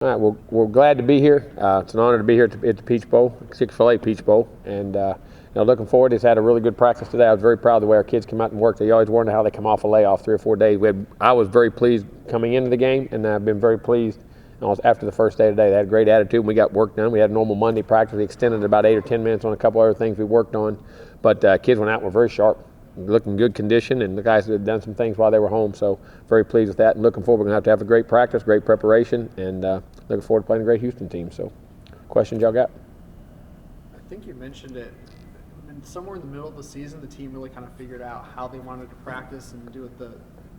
All right, well, we're glad to be here. It's an honor to be here at the Peach Bowl, Chick-fil-A Peach Bowl, and looking forward. It's had a really good practice today. I was very proud of the way our kids came out and worked. They always wonder how they come off a layoff 3 or 4 days. I was very pleased coming into the game, and I've been very pleased after the first day today. They had a great attitude, and we got work done. We had a normal Monday practice. We extended about 8 or 10 minutes on a couple other things we worked on, but kids went out and were very sharp. Looking good condition, and the guys had done some things while they were home, so very pleased with that, and looking forward. We're going to have a great practice, great preparation, and looking forward to playing a great Houston team. So questions y'all got? I think you mentioned it, and somewhere in the middle of the season the team really kind of figured out how they wanted to practice and do it the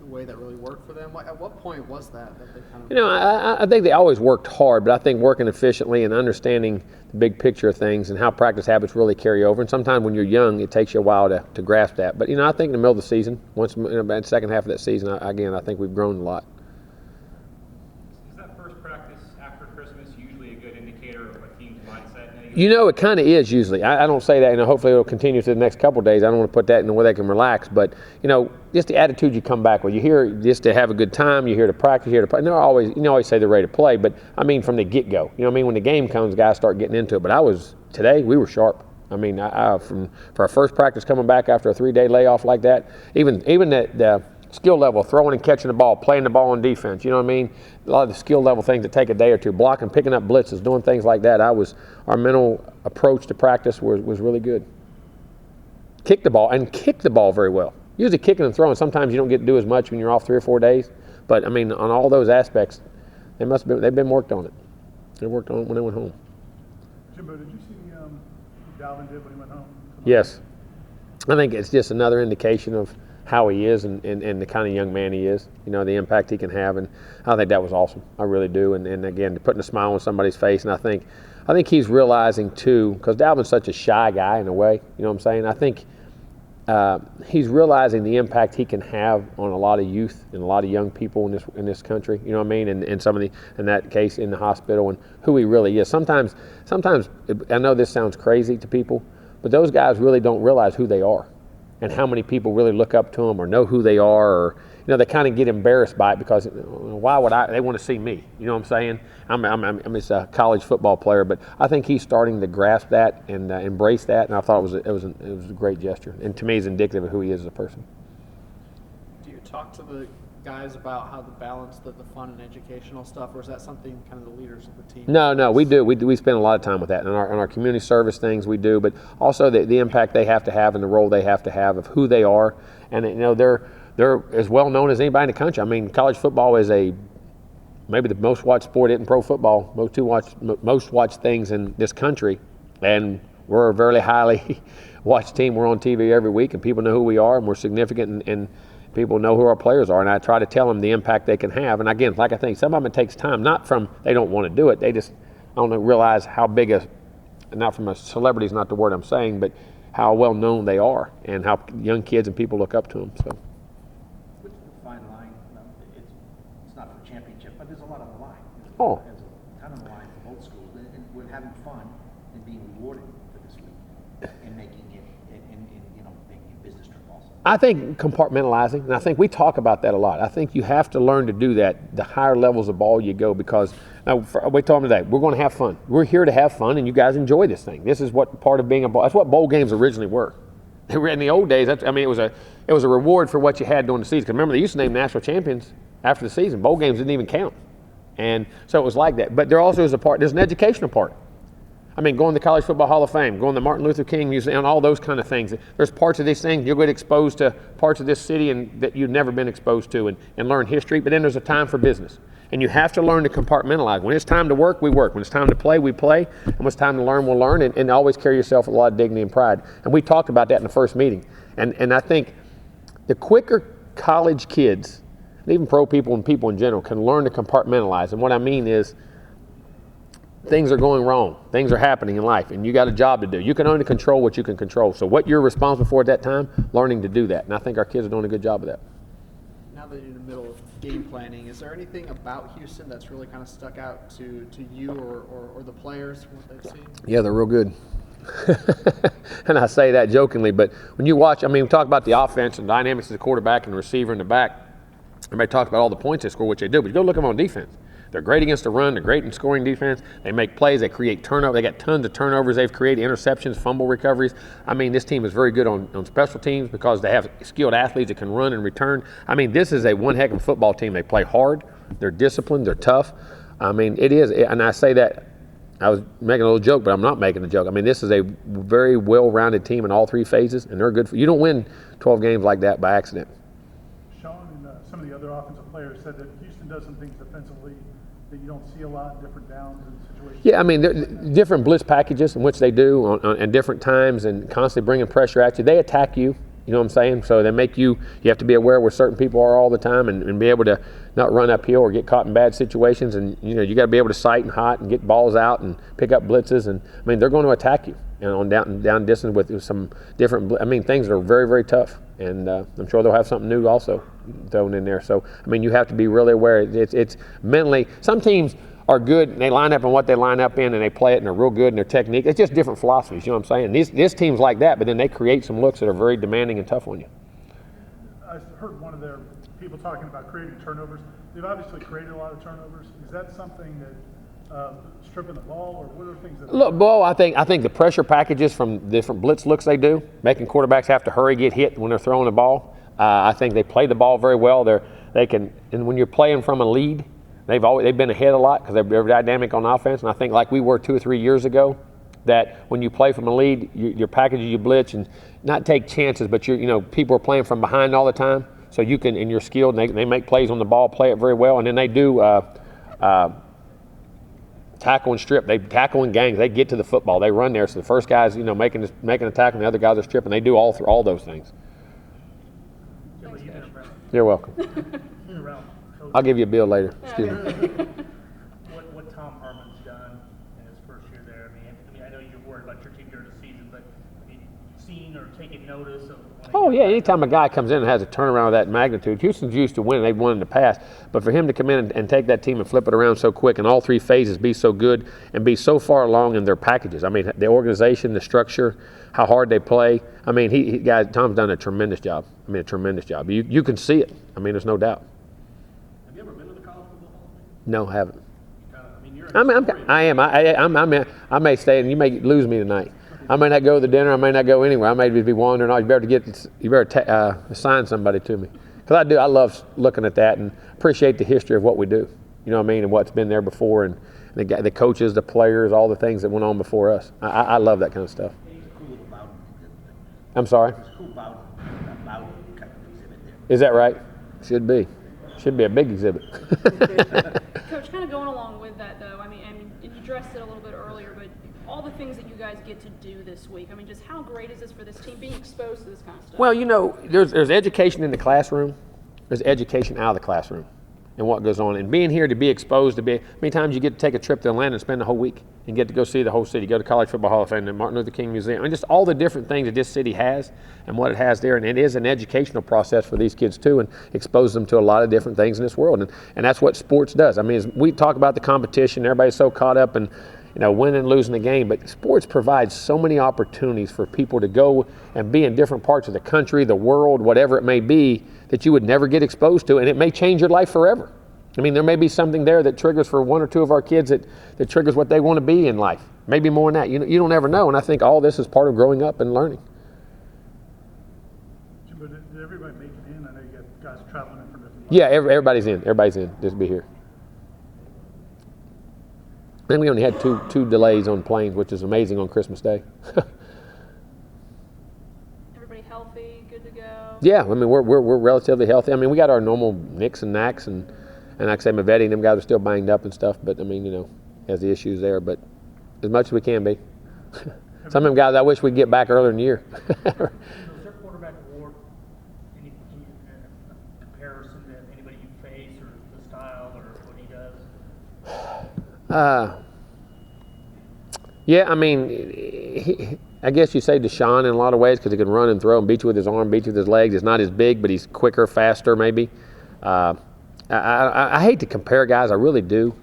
way that really worked for them. At what point was that they kind of... I think they always worked hard, but I think working efficiently and understanding the big picture of things and how practice habits really carry over. And sometimes when you're young, it takes you a while to grasp that. But, I think in the middle of the season, once in the second half of that season, I think we've grown a lot. Is that first practice after Christmas usually a good indicator of a team's mindset? It kind of is usually. I don't say that, hopefully it'll continue to the next couple of days. I don't want to put that in where they can relax, but, just the attitude you come back with. You hear just to have a good time, you hear to practice, you hear to play. You always say they're ready to play, but I mean from the get-go. When the game comes, guys start getting into it. But today we were sharp. For our first practice coming back after a 3-day layoff like that, even the skill level, throwing and catching the ball, playing the ball on defense, A lot of the skill level things that take a day or two, blocking, picking up blitzes, doing things like that. Our mental approach to practice was really good. Kick the ball very well. Usually kicking and throwing, sometimes you don't get to do as much when you're off 3 or 4 days. But, on all those aspects, they've been worked on it. They worked on it when they went home. Jimbo, did you see what Dalvin did when he went home? Yes. I think it's just another indication of how he is and the kind of young man he is, the impact he can have. And I think that was awesome. I really do. And again, putting a smile on somebody's face. And I think he's realizing, too, because Dalvin's such a shy guy in a way, you know what I'm saying? I think he's realizing the impact he can have on a lot of youth and a lot of young people in this country, you know what I mean? And in that case, in the hospital, and who he really is. Sometimes, I know this sounds crazy to people, but those guys really don't realize who they are and how many people really look up to them or know who they are, or they kind of get embarrassed by it because why would they want to see me? You know what I'm saying? I'm just a college football player, but I think he's starting to grasp that and embrace that, and I thought it was a great gesture, and to me, is indicative of who he is as a person. Do you talk to the guys about how to balance the fun and educational stuff, or is that something kind of the leaders of the team? No, we do. We spend a lot of time with that. In our community service things we do, but also the impact they have to have and the role they have to have of who they are. And they're as well known as anybody in the country. College football is maybe the most watched sport in pro football, most watched things in this country, and we're a very highly watched team. We're on TV every week, and people know who we are, and we're significant, and people know who our players are, and I try to tell them the impact they can have. And again, like I think, some of them it takes time, not from they don't want to do it, they just don't realize how big not from a celebrity is not the word I'm saying, but how well known they are and how young kids and people look up to them. So. What's the fine line? It's not for championship, but there's a lot on the line. Oh. There's a ton on the line for both schools, and we're having fun and being rewarded for this week and making it making a business trip also. I think compartmentalizing, and I think we talk about that a lot. I think you have to learn to do that the higher levels of ball you go, because we told them today, we're going to have fun. We're here to have fun, and you guys enjoy this thing. This is what part of being a ball. That's what bowl games originally were. They were in the old days. It was a reward for what you had during the season. Because remember, they used to name national champions after the season. Bowl games didn't even count, and so it was like that. But there also is there's an educational part. Going to the College Football Hall of Fame, going to the Martin Luther King Museum, and all those kind of things. There's parts of these things you'll get exposed to parts of this city and that you've never been exposed to, and learn history. But then there's a time for business, and you have to learn to compartmentalize. When it's time to work, we work. When it's time to play, we play. And when it's time to learn, we'll learn. And always carry yourself with a lot of dignity and pride. And we talked about that in the first meeting. And I think the quicker college kids, and even pro people and people in general, can learn to compartmentalize. And what I mean is, things are going wrong. Things are happening in life, and you got a job to do. You can only control what you can control. So what you're responsible for at that time, learning to do that. And I think our kids are doing a good job of that. Now that you're in the middle of game planning, is there anything about Houston that's really kind of stuck out to you or the players from what they've seen? Yeah, they're real good. And I say that jokingly, but when you watch, we talk about the offense and dynamics of the quarterback and the receiver in the back. Everybody talks about all the points they score, which they do, but you go look at them on defense. They're great against the run. They're great in scoring defense. They make plays. They create turnover. They got tons of turnovers. They've created interceptions, fumble recoveries. I mean, this team is very good on special teams because they have skilled athletes that can run and return. I mean, this is a one heck of a football team. They play hard. They're disciplined. They're tough. I mean, it is, and I say that, I was making a little joke, but I'm not making a joke. I mean, this is a very well-rounded team in all three phases, and they're good. You don't win 12 games like that by accident. Sean and some of the other offensive players said that Houston does some things defensively that you don't see a lot, different downs and situations. Yeah, I mean, there different blitz packages in which they do on different times and constantly bringing pressure at you. They attack you. You know what I'm saying? So they make you have to be aware where certain people are all the time and be able to not run uphill or get caught in bad situations. And, you got to be able to sight and hot and get balls out and pick up blitzes. And, I mean, they're going to attack you on down distance with some different, things that are very, very tough. And I'm sure they'll have something new also thrown in there. So, I mean, you have to be really aware. It's mentally, some teams are good and they line up in what they line up in and they play it and they're real good in their technique. It's just different philosophies, you know what I'm saying? This team's like that, but then they create some looks that are very demanding and tough on you. I heard one of their people talking about creating turnovers. They've obviously created a lot of turnovers. Is that something that stripping the ball, or what are things that? Look, Bo, I think the pressure packages from different blitz looks they do, making quarterbacks have to hurry, get hit when they're throwing the ball. I think they play the ball very well. They can, and when you're playing from a lead, they've been ahead a lot because they're dynamic on offense. And I think like we were 2 or 3 years ago, that when you play from a lead, your packages, you blitz and not take chances, but people are playing from behind all the time. So you can, and you're skilled, and they make plays on the ball, play it very well, and then they do tackle and strip. They tackle in gangs. They get to the football. They run there. So the first guy's making a tackle, and the other guys are stripping. They do all those things. You're welcome. I'll give you a bill later. Excuse me. What Tom Herman's done in his first year there. I mean, I know you're worried about your team during the season, but seeing or taking notice of. Oh yeah, anytime a guy comes in and has a turnaround of that magnitude, Houston's used to winning. They've won in the past, but for him to come in and take that team and flip it around so quick in all three phases, be so good and be so far along in their packages. I mean, the organization, the structure, how hard they play. I mean, Tom's done a tremendous job. I mean, a tremendous job. You can see it. I mean, there's no doubt. Have you ever been to the College Football Hall of Fame? No, I haven't. I mean, you're I may stay and you may lose me tonight. I may not go to the dinner. I may not go anywhere. I may be wandering off. You better assign somebody to me, because I love looking at that and appreciate the history of what we do. You know what I mean, and what's been there before, and the coaches, the players, all the things that went on before us. I love that kind of stuff. I'm sorry. It's cool Bowden kind of exhibit there. Is that right? Should be a big exhibit. Coach, kind of going along with that though, I mean, and you addressed it a little bit earlier, but all the things that you guys get to do this week, I mean, just how great is this for this team being exposed to this kind of stuff? Well, there's education in the classroom, there's education out of the classroom and what goes on. And being here to be exposed to how many times you get to take a trip to Atlanta and spend the whole week and get to go see the whole city, go to College Football Hall of Fame, the Martin Luther King Museum, I mean, just all the different things that this city has and what it has there. And it is an educational process for these kids too, and expose them to a lot of different things in this world. And that's what sports does. I mean, as we talk about the competition, everybody's so caught up in winning and losing the game, but sports provides so many opportunities for people to go and be in different parts of the country, the world, whatever it may be, that you would never get exposed to, and it may change your life forever. I mean, there may be something there that triggers for 1 or 2 of our kids that triggers what they want to be in life. Maybe more than that. You don't ever know, and I think all this is part of growing up and learning. Jimbo, did everybody make it in? I know you got guys traveling in from different. Yeah, everybody's in. Everybody's in. Just be here. I think we only had two delays on planes, which is amazing on Christmas Day. Everybody healthy, good to go? Yeah, I mean, we're relatively healthy. I mean, we got our normal nicks and knacks, and like I say, Mavetti and them guys are still banged up and stuff, but I mean, has the issues there, but as much as we can be. Some of them guys I wish we'd get back earlier in the year. Was their quarterback award any comparison to anybody you face or the style or what he does? Yeah, I mean, I guess you say Deshaun in a lot of ways because he can run and throw and beat you with his arm, beat you with his legs. He's not as big, but he's quicker, faster maybe. I hate to compare guys, I really do,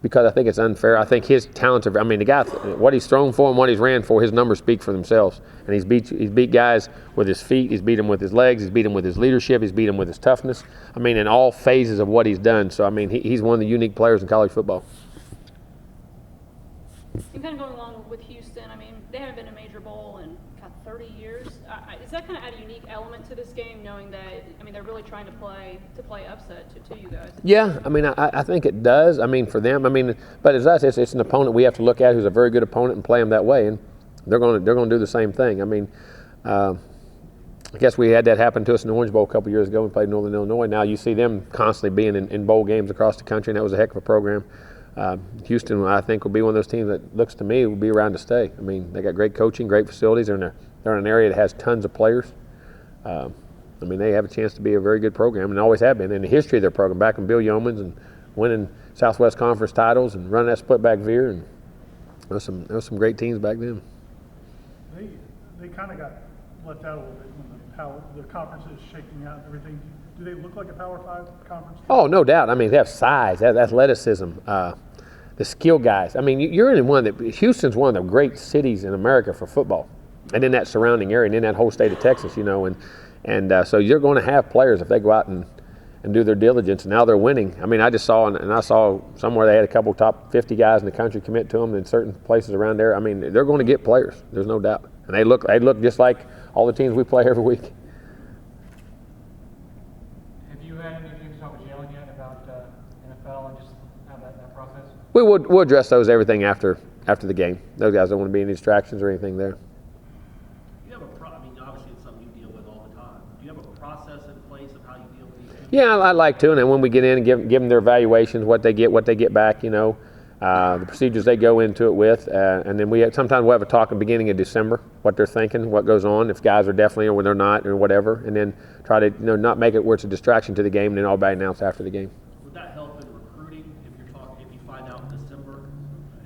because I think it's unfair. I think his talents are. I mean, the guy, what he's thrown for and what he's ran for, his numbers speak for themselves. And he's beat guys with his feet. He's beat them with his legs. He's beat them with his leadership. He's beat them with his toughness. I mean, in all phases of what he's done. So I mean, he's one of the unique players in college football. And kind of going along with Houston, I mean, they haven't been a major bowl in 30 years. Does that kind of add a unique element to this game, knowing that, I mean, they're really trying to play upset to you guys? Yeah, I mean, I think it does. I mean, for them, I mean, but as us, it's an opponent we have to look at who's a very good opponent and play them that way, and they're going to do the same thing. I mean, I guess we had that happen to us in the Orange Bowl a couple years ago. We played Northern Illinois. Now you see them constantly being in bowl games across the country, and that was a heck of a program. Houston, I think, will be one of those teams that looks to me will be around to stay. I mean, they got great coaching, great facilities. They're in an area that has tons of players. I mean, they have a chance to be a very good program, and always have been in the history of their program. Back in Bill Yeomans and winning Southwest Conference titles and running that split-back veer, and there was some great teams back then. They kind of got left out a little bit when the conference is shaking out and everything. Do they look like a Power 5 conference? Oh, no doubt. I mean, they have size, they have athleticism, the skill guys. I mean, you're in Houston's one of the great cities in America for football, and in that surrounding area, and in that whole state of Texas, you know, and so you're going to have players if they go out and do their diligence, and now they're winning. I mean, I just saw, and I saw somewhere they had a couple top 50 guys in the country commit to them in certain places around there. I mean, they're going to get players. There's no doubt, and they look just like all the teams we play every week. NFL and just have that process? We'll address everything after the game. Those guys don't want to be any distractions or anything there. Do you have I mean, obviously it's something you deal with all the time. Do you have a process in place of how you deal with these things? Yeah, I like to, and then when we get in and give them their evaluations, what they get back, you know, the procedures they go into it with, and then sometimes we'll have a talk in the beginning of December, what they're thinking, what goes on, if guys are definitely or when they're not, or whatever, and then try to not make it where it's a distraction to the game, and then all be announced after the game. Would that help in recruiting if you find out in December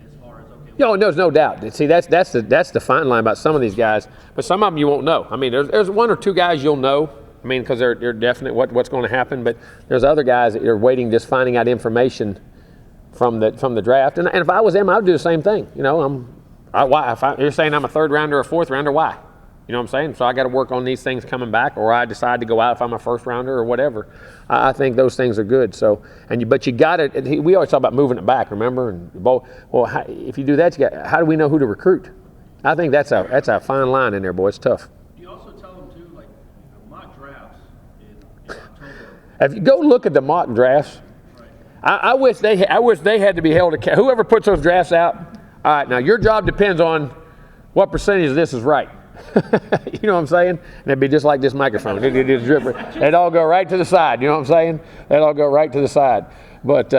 as far as okay? No, there's no doubt. See, that's the fine line about some of these guys, but some of them you won't know. I mean, there's one or two guys you'll know. I mean, because they're definite what's going to happen, but there's other guys that you're waiting, just finding out information from the draft. And if I was them, I would do the same thing. You know, you're saying I'm a third rounder or a fourth rounder, why? You know what I'm saying? So I got to work on these things coming back, or I decide to go out if I'm a first rounder or whatever. I think those things are good. So, but you got to. We always talk about moving it back. Remember? If you do that, how do we know who to recruit? I think that's a fine line in there, boy. It's tough. Do you also tell them too, like mock drafts in October? If you go look at the mock drafts, I wish they had to be held accountable. Whoever puts those drafts out, all right, now your job depends on what percentage of this is right. You know what I'm saying? And it'd be just like this microphone. It'd all go right to the side. You know what I'm saying? It'd all go right to the side. But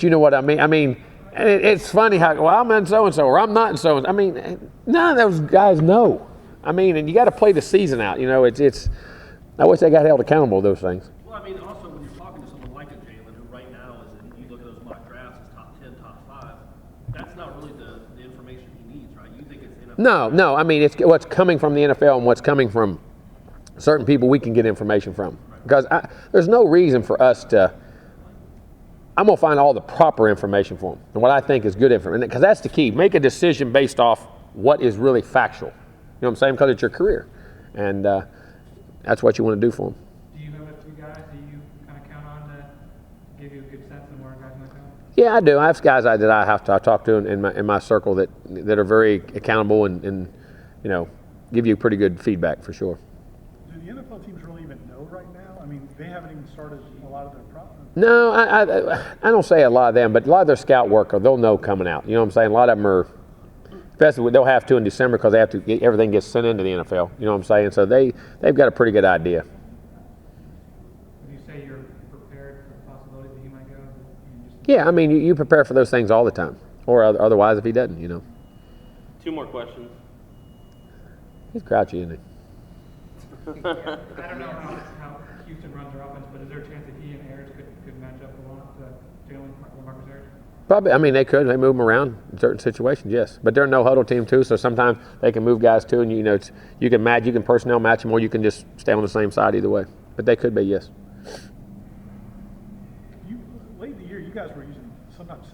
you know what I mean? I mean, it's funny how, well, I'm in so-and-so, or I'm not in so-and-so. I mean, none of those guys know. I mean, and you got to play the season out. You know, it's. I wish they got held accountable to those things. Well, I mean, also when you're talking to someone like a Jalen, who right now is, you look at those mock drafts, is top 10, top 5. That's not really the information he needs, right? You think it's NFL? No. I mean, it's what's coming from the NFL and what's coming from certain people we can get information from. Because there's no reason for us to. I'm going to find all the proper information for them and what I think is good information. Because that's the key. Make a decision based off what is really factual. You know what I'm saying? Because it's your career. And that's what you want to do for them. Do you have a few guys that you kind of count on to give you a good sense of where guys might go? Yeah, I do. I have guys that I talk to in my circle that are very accountable and you know, give you pretty good feedback for sure. Do the NFL teams really even know right now? I mean, they haven't even started a lot of their problems. No, I don't say a lot of them, but a lot of their scout work, they'll know coming out. You know what I'm saying? A lot of them are, especially they'll have to in December because they have to everything gets sent into the NFL. You know what I'm saying? So they've got a pretty good idea. Would you say you're prepared for the possibility that he might go? Yeah, I mean, you prepare for those things all the time, or otherwise if he doesn't, you know. 2 more questions. He's grouchy, isn't he? I don't know how Houston runs their offense, but is there a chance that he and Harris could match up a lot to Jalen Marcus Harris? Probably. I mean, they could. They move them around in certain situations, yes. But they're a no-huddle team, too, so sometimes they can move guys, too, and, you know, you can personnel match them, or you can just stay on the same side either way. But they could be, yes. Late in the year, you guys were using sometimes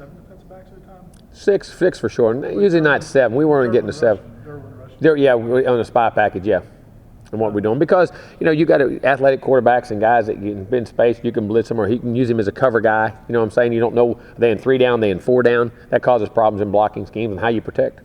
at a time? Six for sure. Usually not 7. We weren't getting to 7. Yeah, on a spy package, yeah. And what we're doing, because you got athletic quarterbacks and guys that can be in space. You can blitz them, or he can use him as a cover guy. You know what I'm saying? You don't know, are they in 3 down, they in 4 down. That causes problems in blocking schemes and how you protect.